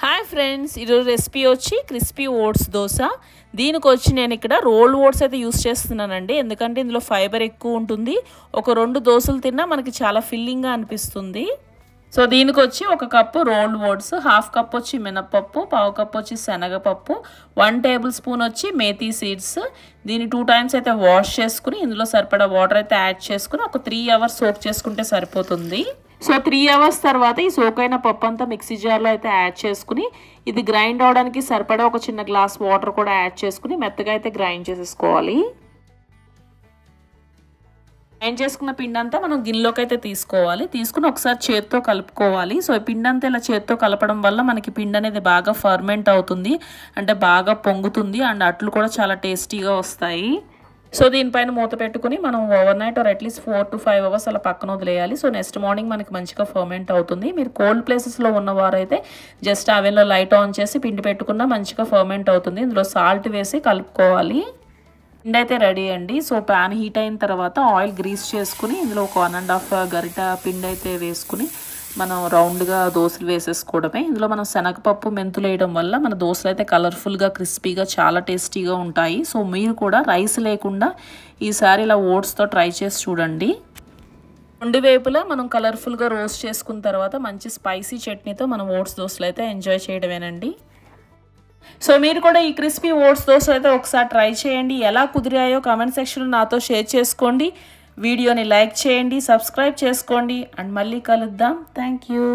Hi friends, ఈరోజు recipe వచ్చి crispy oats dosa. దీనికి వచ్చి నేను ఇక్కడ రోల్డ్ ఓట్స్ అయితే యూస్ చేస్తున్నానండి. ఎందుకంటే ఇందులో ఫైబర్ ఎక్కువ ఉంటుంది. ఒక 2 దోశలు తిన్నా మనకి చాలా ఫిల్లింగ్గా అనిపిస్తుంది. సో దీనికి వచ్చి 1 కప్పు రోల్డ్ ఓట్స్, 1/2 కప్ వచ్చి మినపప్పు, 1/2 కప్ వచ్చి శనగపప్పు, 1 టేబుల్ స్పూన్ వచ్చి మేథీ సీడ్స్. దీన్ని 2 టైమ్స్ అయితే వాష్ చేసుకుని ఇందులో సరిపడా వాటర్ అయితే యాడ్ చేసుకుని ఒక 3 అవర్స్ సోక్ చేసుకుంటే సరిపోతుంది. సో 3 అవర్స్ తర్వాత ఈ సోక్ అయిన పప్పు అంతా మిక్సీ జార్లో అయితే యాడ్ చేసుకుని ఇది గ్రైండ్ అవడానికి సరిపడా ఒక చిన్న గ్లాస్ వాటర్ కూడా యాడ్ చేసుకుని మెత్తగా అయితే గ్రైండ్ చేసేసుకోవాలి. గ్రైండ్ చేసుకున్న పిండి అంతా మనం గిన్నెలోకి అయితే తీసుకోవాలి. తీసుకుని ఒకసారి చేత్తో కలుపుకోవాలి. సో ఈ పిండి అంతా ఇలా చేత్తో కలపడం వల్ల మనకి పిండి అనేది బాగా ఫర్మెంట్ అవుతుంది, అంటే బాగా పొంగుతుంది. అండ్ అట్లు కూడా చాలా టేస్టీగా వస్తాయి. సో దీనిపైన మూత పెట్టుకుని మనం over night are at least 4 to 5 hours అలా పక్కన వదిలేయాలి. సో నెక్స్ట్ మార్నింగ్ మనకి మంచిగా ఫర్మెంట్ అవుతుంది. మీరు కోల్డ్ ప్లేసెస్లో ఉన్నవారైతే జస్ట్ అవెన్లో లైట్ ఆన్ చేసి పిండి పెట్టుకున్నా మంచిగా ఫర్మెంట్ అవుతుంది. ఇందులో సాల్ట్ వేసి కలుపుకోవాలి. పిండి అయితే రెడీ అండి. సో ప్యాన్ హీట్ అయిన తర్వాత ఆయిల్ గ్రీస్ చేసుకుని ఇందులో ఒక 1.5 గరిట పిండి అయితే వేసుకుని మనం రౌండ్గా దోశలు వేసేసుకోవడమే. ఇందులో మనం శనగపప్పు మెంతులు వేయడం వల్ల మన దోశలు అయితే కలర్ఫుల్గా క్రిస్పీగా చాలా టేస్టీగా ఉంటాయి. సో మీరు కూడా రైస్ లేకుండా ఈసారి ఇలా ఓట్స్తో ట్రై చేసి చూడండి. 2 వైపులా మనం కలర్ఫుల్గా రోస్ట్ చేసుకున్న తర్వాత మంచి స్పైసీ చట్నీతో మనం ఓట్స్ దోశలు అయితే ఎంజాయ్ చేయడమేనండి. సో మీరు కూడా ఈ క్రిస్పీ ఓట్స్ దోశ అయితే ఒకసారి ట్రై చేయండి. ఎలా కుదిరాయో కామెంట్ సెక్షన్లో నాతో షేర్ చేసుకోండి. వీడియోని లైక్ చేయండి, సబ్స్క్రైబ్ చేసుకోండి. అండ్ మళ్ళీ కలుద్దాం. Thank you.